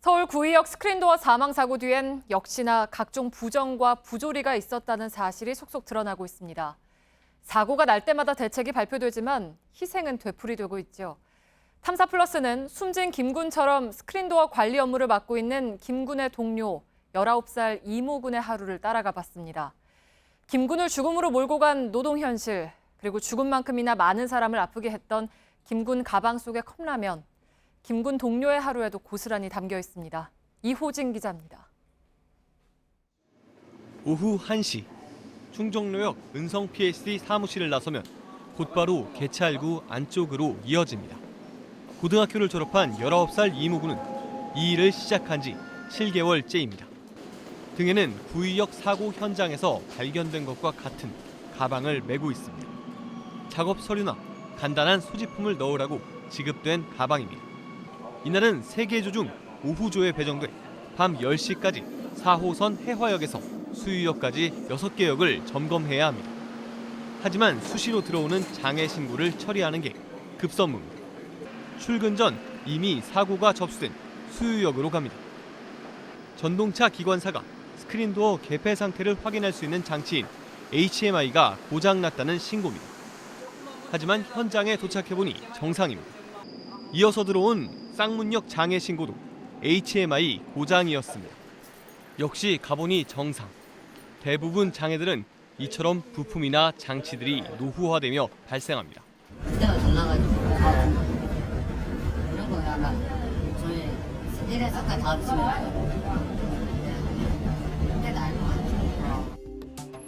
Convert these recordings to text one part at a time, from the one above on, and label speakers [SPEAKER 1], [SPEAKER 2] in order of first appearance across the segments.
[SPEAKER 1] 서울 구의역 스크린도어 사망 사고 뒤엔 역시나 각종 부정과 부조리가 있었다는 사실이 속속 드러나고 있습니다. 사고가 날 때마다 대책이 발표되지만 희생은 되풀이되고 있죠. 탐사플러스는 숨진 김군처럼 스크린도어 관리 업무를 맡고 있는 김군의 동료 19살 이모 군의 하루를 따라가 봤습니다. 김군을 죽음으로 몰고 간 노동 현실, 그리고 죽음만큼이나 많은 사람을 아프게 했던 김군 가방 속의 컵라면, 김군 동료의 하루에도 고스란히 담겨 있습니다. 이호진 기자입니다.
[SPEAKER 2] 오후 1시, 충정로역 은성 PSD 사무실을 나서면 곧바로 개찰구 안쪽으로 이어집니다. 고등학교를 졸업한 19살 이모군은 이 일을 시작한 지 7개월째입니다. 등에는 구의역 사고 현장에서 발견된 것과 같은 가방을 메고 있습니다. 작업 서류나 간단한 소지품을 넣으라고 지급된 가방입니다. 이날은 3개 조 중 오후조에 배정돼 밤 10시까지 4호선 해화역에서 수유역까지 6개 역을 점검해야 합니다. 하지만 수시로 들어오는 장애 신고를 처리하는 게 급선무입니다. 출근 전 이미 사고가 접수된 수유역으로 갑니다. 전동차 기관사가 스크린도어 개폐 상태를 확인할 수 있는 장치인 HMI가 고장났다는 신고입니다. 하지만 현장에 도착해보니 정상입니다. 이어서 들어온 쌍문역 장애 신고도 HMI 고장이었습니다. 역시 가보니 정상. 대부분 장애들은 이처럼 부품이나 장치들이 노후화되며 발생합니다.
[SPEAKER 3] 그때가 달라가지고 이런 거 약간 저희 일에 섞어 다 드시면 그때도 알고 같아요.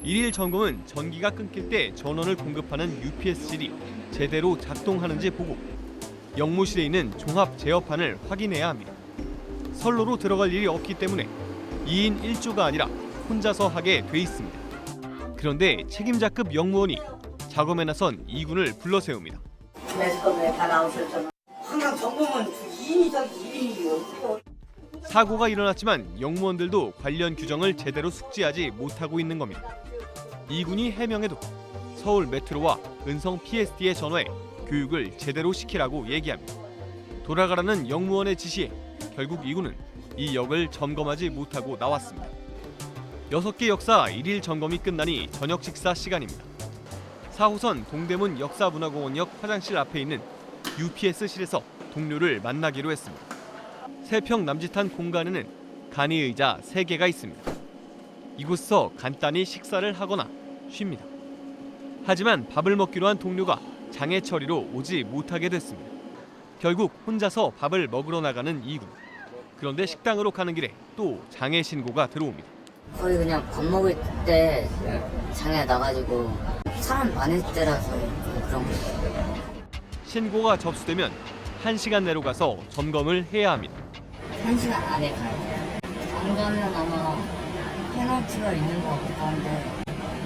[SPEAKER 2] 일일 점검은 전기가 끊길 때 전원을 공급하는 UPS실이 제대로 작동하는지 보고 역무실에 있는 종합 제어판을 확인해야 합니다. 선로로 들어갈 일이 없기 때문에 2인 1조가 아니라 혼자서 하게 돼 있습니다. 그런데 책임자급 역무원이 작업에 나선 이군을 불러세웁니다.
[SPEAKER 4] 매스컴에 다 나오셨잖아. 항상 점검은 2인 이상 1인이요.
[SPEAKER 2] 사고가 일어났지만 역무원들도 관련 규정을 제대로 숙지하지 못하고 있는 겁니다. 이군이 해명해도 서울 메트로와 은성 PSD에 전화해 교육을 제대로 시키라고 얘기합니다. 돌아가라는 역무원의 지시에 결국 이군은 이 역을 점검하지 못하고 나왔습니다. 6개 역사 1일 점검이 끝나니 저녁 식사 시간입니다. 4호선 동대문 역사문화공원역 화장실 앞에 있는 UPS실에서 동료를 만나기로 했습니다. 3평 남짓한 공간에는 간이의자 3개가 있습니다. 이곳서 간단히 식사를 하거나 쉽니다. 하지만 밥을 먹기로 한 동료가 장애 처리로 오지 못하게 됐습니다. 결국 혼자서 밥을 먹으러 나가는 이군. 그런데 식당으로 가는 길에 또 장애 신고가 들어옵니다.
[SPEAKER 3] 거의 그냥 밥 먹을 때 장애가 나가지고 사람 많을 때라서 그런 거.
[SPEAKER 2] 신고가 접수되면 1시간 내로 가서 점검을 해야 합니다.
[SPEAKER 3] 1시간 안에 가야 돼요. 안 가면 아마 페널티가 있는 것 같기도 한데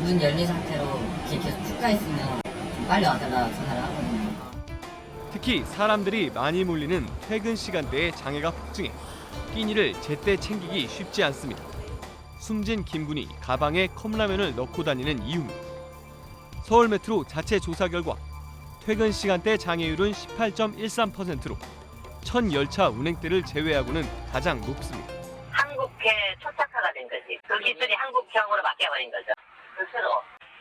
[SPEAKER 3] 문 열린 상태로 이렇게 계속 쭉 가 있으면 빨리 와달라 전화를 하거든요.
[SPEAKER 2] 특히 사람들이 많이 몰리는 퇴근 시간대에 장애가 폭증해 끼니를 제때 챙기기 쉽지 않습니다. 숨진 김군이 가방에 컵라면을 넣고 다니는 이유입니다. 서울 메트로 자체 조사 결과 퇴근 시간대 장애율은 18.13%로 1010차 운행대를 제외하고는 가장 높습니다.
[SPEAKER 5] 한국해 초착화가 된 거지. 그 기술이 한국형으로 바뀌어버린 거죠. 스스로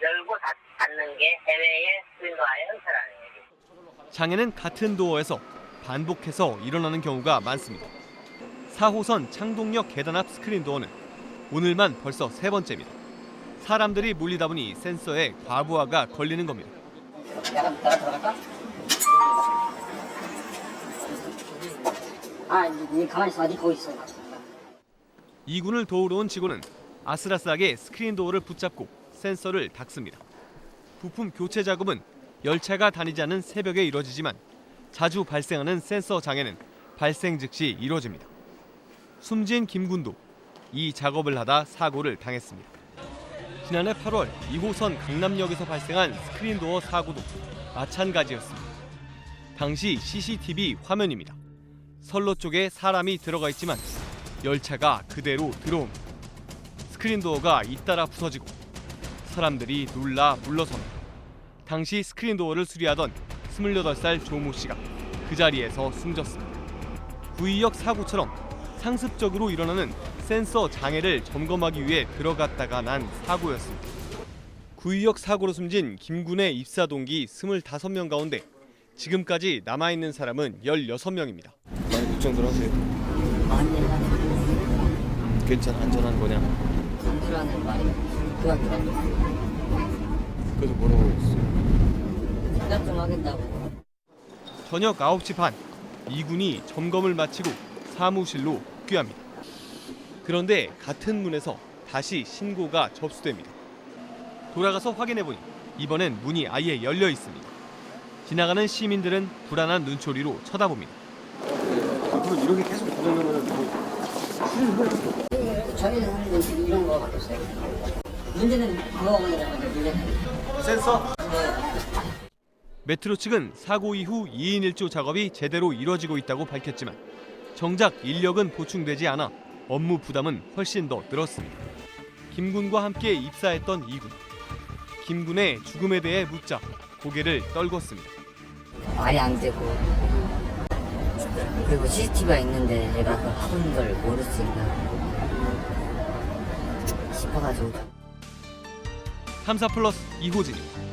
[SPEAKER 5] 열고 닫는 게 해외의 스크린도어의 형태라는 얘기.
[SPEAKER 2] 장애는 같은 도어에서 반복해서 일어나는 경우가 많습니다. 4호선 창동역 계단 앞 스크린 도어는 오늘만 벌써 3번째입니다. 사람들이 몰리다 보니 센서에 과부하가 걸리는 겁니다.
[SPEAKER 4] 내가 들어갈까? 이제 가만히 있어. 아직 거기 있어.
[SPEAKER 2] 이군을 도우러 온 직원은 아슬아슬하게 스크린 도어를 붙잡고 센서를 닦습니다. 부품 교체 작업은 열차가 다니지 않는 새벽에 이루어지지만 자주 발생하는 센서 장애는 발생 즉시 이루어집니다. 숨진 김군도 이 작업을 하다 사고를 당했습니다. 지난해 8월 2호선 강남역에서 발생한 스크린도어 사고도 마찬가지였습니다. 당시 CCTV 화면입니다. 선로 쪽에 사람이 들어가 있지만 열차가 그대로 들어옵니다. 스크린도어가 잇따라 부서지고 사람들이 놀라 물러섭니다. 당시 스크린도어를 수리하던 28살 조모 씨가 그 자리에서 숨졌습니다. 구의역 사고처럼 상습적으로 일어나는 센서 장애를 점검하기 위해 들어갔다가 난 사고였습니다. 구의역 사고로 숨진 김군의 입사 동기 25명 가운데 지금까지 남아있는 사람은 16명입니다.
[SPEAKER 6] 많이 걱정들 하세요.
[SPEAKER 3] 많이 하는
[SPEAKER 6] 괜찮아, 안전한 거냐?
[SPEAKER 3] 강도라는 말이 그건
[SPEAKER 6] 그래서 뭐라고 했어요?
[SPEAKER 3] 생각 좀 하겠다고.
[SPEAKER 2] 저녁 9시 반, 이군이 점검을 마치고 사무실로 복귀합니다. 그런데 같은 문에서 다시 신고가 접수됩니다. 돌아가서 확인해보니 이번엔 문이 아예 열려 있습니다. 지나가는 시민들은 불안한 눈초리로 쳐다봅니다.
[SPEAKER 6] 앞으로 이렇게 계속 고장나면
[SPEAKER 3] 저희는 하는 건 지금 이런 거 바뀌었어요. 문제는 그거가 문제라면 문제는
[SPEAKER 6] 센서?
[SPEAKER 2] 메트로 측은 사고 이후 2인 1조 작업이 제대로 이뤄지고 있다고 밝혔지만 정작 인력은 보충되지 않아 업무 부담은 훨씬 더 늘었습니다. 김군과 함께 입사했던 이군. 김군의 죽음에 대해 묻자 고개를 떨궜습니다.
[SPEAKER 3] 말이 안 되고 그리고 CCTV가 있는데 얘가 그 푸는 걸 모를 수 있나 싶어가지고.
[SPEAKER 2] 탐사플러스 이호진입니다.